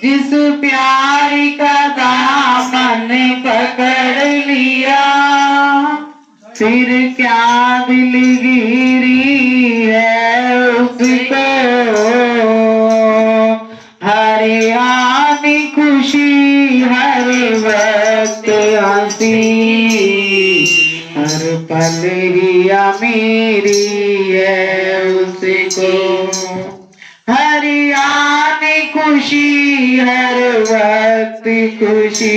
जिस प्यारी का दामन पकड़ लिया, फिर क्या दिलगिरी है उसको। हर आनी खुशी, हर वक्त हंसी, हर पल ही अमीरी है उसको। हर आनी खुशी, हर वक्त खुशी,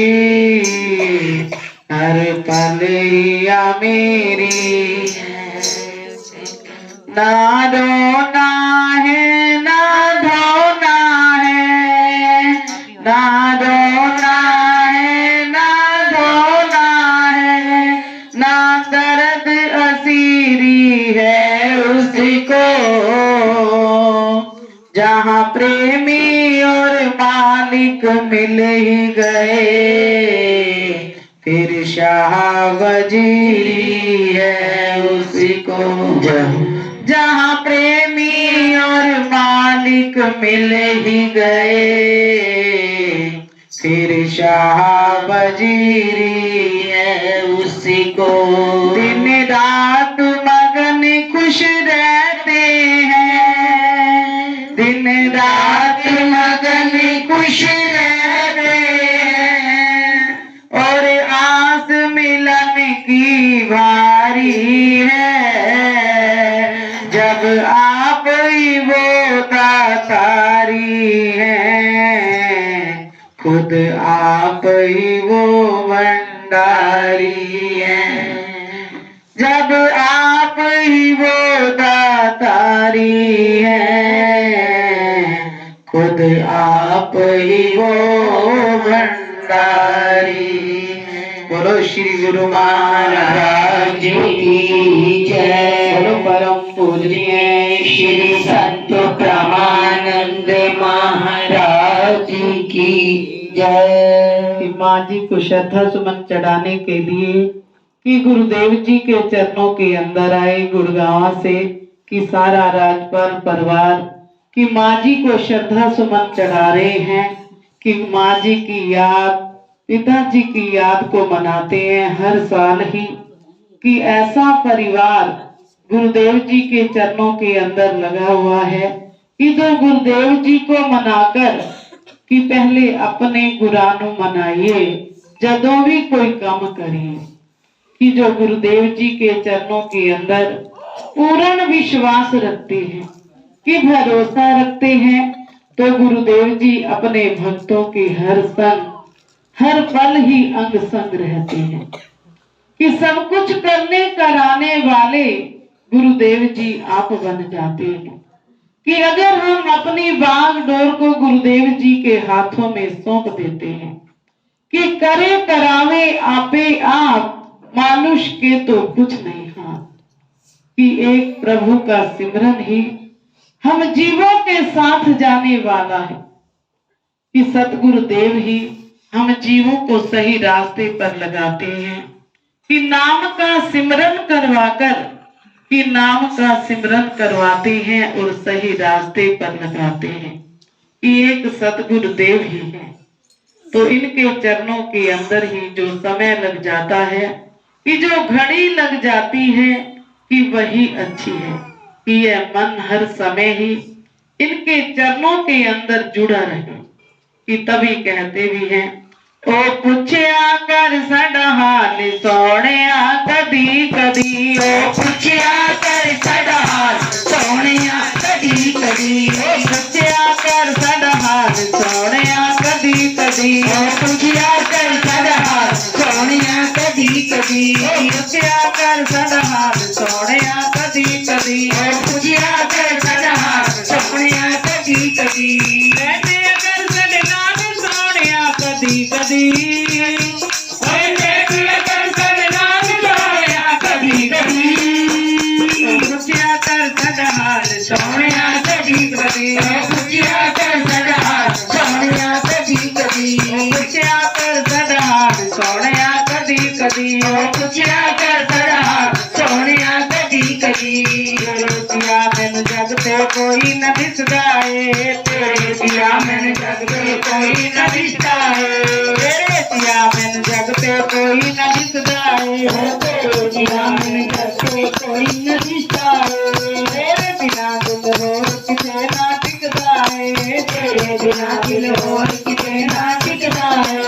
हर पल ही अमीरी है। ना रोना है ना धोना है, ना रोना है ना धोना है, ना दर्द असीरी है उसको। जहाँ प्रेमी और मालिक मिल ही गए, फिर शाह वजीरी है उसको। जहाँ प्रेमी और मालिक मिल ही गए, फिर शाह वजीरी है उसको। दिन रात मगन खुश रहते हैं, दिन रात मगन खुश रहते हैं, और आस मिलन की भारी है। जब आप ही वो दातारी हैं, खुद आप ही वो भंडारी हैं। जब आप ही वो दातारी हैं, खुद आप ही वो भंडारी हैं। बोलो श्री गुरु महाराज की जय। बोलो परम पूजनीय श्री संत ब्रह्मानंद महाराज की जय। माँ जी को श्रद्धा सुमन चढ़ाने के लिए कि गुरुदेव जी के चरणों के अंदर आए गुड़गांव से कि सारा राजपाल परिवार कि माँ जी को श्रद्धा सुमन चढ़ा रहे हैं, कि माँ जी की याद, पिताजी की याद को मनाते हैं हर साल ही। कि ऐसा परिवार गुरुदेव जी के चरणों के अंदर लगा हुआ है कि जो गुरुदेव जी को मनाकर कि पहले अपने गुरानु मनाइए जदों भी कोई काम करिए। कि जो गुरुदेव जी के चरणों के अंदर पूर्ण विश्वास रखते हैं, कि भरोसा रखते हैं, तो गुरुदेव जी अपने भक्तों के हर संग हर पल ही अंग संग रहते हैं। कि सब कुछ करने कराने वाले गुरुदेव जी आप बन जाते हैं। कि अगर हम अपनी बागडोर को गुरुदेव जी के हाथों में सौंप देते हैं, कि करे करावे आपे आप, मानुष के तो कुछ नहीं हाथ। कि एक प्रभु का सिमरन ही हम जीवों के साथ जाने वाला है। कि सतगुरुदेव ही हम जीवों को सही रास्ते पर लगाते हैं। कि नाम का सिमरन करवाकर, कि नाम का सिमरन करवाते हैं और सही रास्ते पर लगाते हैं। कि एक सतगुरुदेव ही है। तो इनके चरणों के अंदर ही जो समय लग जाता है, कि जो घड़ी लग जाती है, कि वही अच्छी है। कि यह मन हर समय ही इनके चरणों के अंदर जुड़ा रहे। कि तभी कहते भी हैं, ओ पुछया कर साडा हाल सोहणिया कदी कदी, ओ पुछया कर साडा हाल सोहणिया कदी कदी, ओ पुछया कर साडा हाल सोहणिया कदी कदी, ओ पुछया कर साडा हाल सोहणिया कदी कदी, ओ पुछया कर साडा हाल सोहणिया कदी कदी, ओ पुछया कर साडा हाल सोहणिया कदी कदी। कदी कदी कदी कदी पुछया कर सदहाल सोहणिया कदी कदी, पुछया कर सदहाल सोहणिया कदी कदी, पुछया कर सदहाल सोहणिया कदी कदी, पुछया कर सदहाल सोहणिया कदी कदी। तेरे सिया मैन जग ते कोई न दिसदा है, तेरे सिया मैन जग ते कोई न दिसता है तेरे सिवा मैनू जग ते कोई न दिसदा है तेरे सिवा मैनू जग ते कोई न दिसदा है तेरे बिना दिल होर किते ना टिकदा है तेरे बिना दिल होर किते ना टिकदा है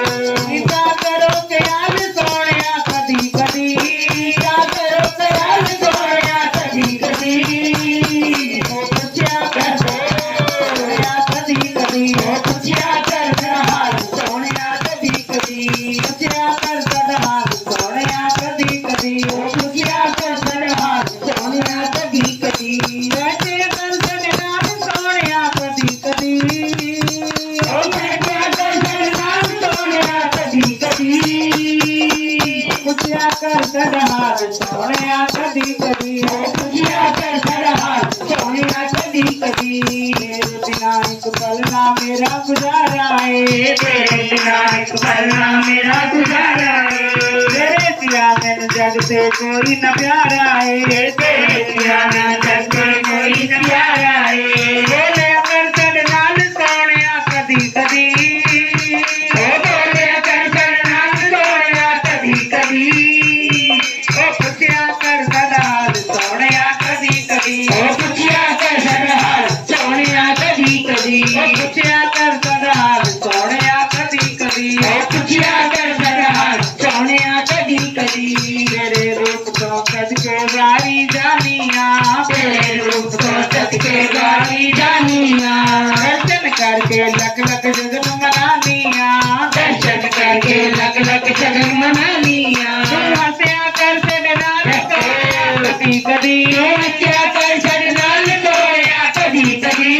किसा करो ख्याल सोहणिया कदी कदी क्या करो ख्याल सोहणिया कदी कदी ओ पुछया कर सोहणिया कदी कदी ओ पुछया कर हाल सोहणिया कदी कदी पुछया कर हाल सोहणिया कदी कदी ओ पुछया कर हाल सोहणिया कदी कदी वैसे कर नाल सोहणिया कदी कदी ओ मैं क्या कर नाल सोहणिया कदी कदी पुछया कर हाल सोहणिया कदी कदी ओ पुछया कर हाल सोहणिया कदी कदी तेरे बिना एक पल ना मेरा गुजारा है तेरे बिना एक पल ना मेरा गुजारा है तेरे सिवा मैनू जग ते कोई न प्यारा है तेरे सिवा मैनू जग ते कोई न प्यारा है बोले अगर तेरे नाल सोहणिया कदी कदी ओ बोले अगर तेरे नाल सोहणिया कदी कदी ओ पुछया कर हाल सोहणिया कदी कदी ओ पुछया कर हाल सोहणिया कदी कदी ओ पुछया कर हाल सोहणिया कदी कदी ओ पुछया कर हाल सोहणिया कदी कदी तेरे रूप तो सदके वारी जानिया तेरे रूप तो सदके वारी जानिया दर्शन करके लख लख जगन मनानिया दर्शन करके लख लख जगन मनानिया हंसया कर तेरे नाल कदी कदी हंसया कर तेरे नाल सोहणिया कदी कदी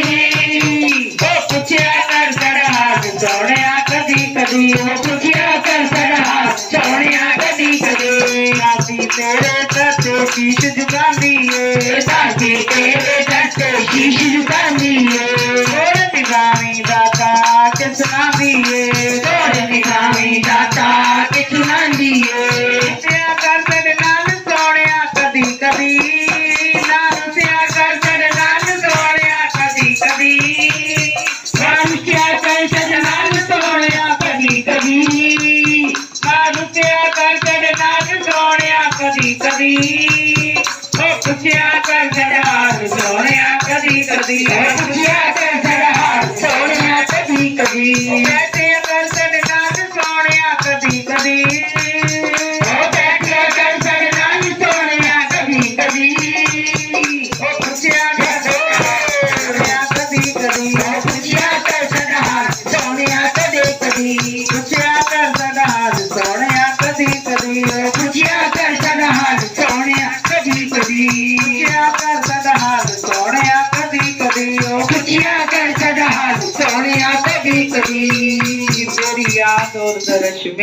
ओ पुछया कर हाल सोहणिया कदी कदी ओ पुछया कर हाल सोहणिया कदी कदी साथी तेरे ते शीश झुकांदी है साथी तेरे ते शीश झुकांदी है थोड़े निगामी दाता के सुनांदी है थोड़े निगामी दाता के सुनांदी है सिया कर तेरे नाल सोहणिया कदी कदी नाल सिया कर तेरे नाल सोहणिया कदी कदी नाल सिया कर तेरे नाल सोहणिया कदी कदी नाल सिया कर तेरे नाल सोहणिया कदी कदी ओ पुछया कर हाल सोहणिया कदी कदी ओ पुछया कर हाल सोहणिया कदी कदी बैठे कर तेरे नाल सोहणिया कदी कदी ओ बैठे कर नाल सोहणिया कदी कदी ओ पुछया कर सोहणिया कदी कदी ओ पुछया कर हाल सोहणिया कदी कदी पुछया कर हाल सोहणिया कदी कदी ओ पुछया कर हाल सोहणिया कदी कदी पुछया कर हाल सोहणिया कदी कदी ओ पुछया कर हाल सोहणिया कदी कदी तेरी याद और दर्श में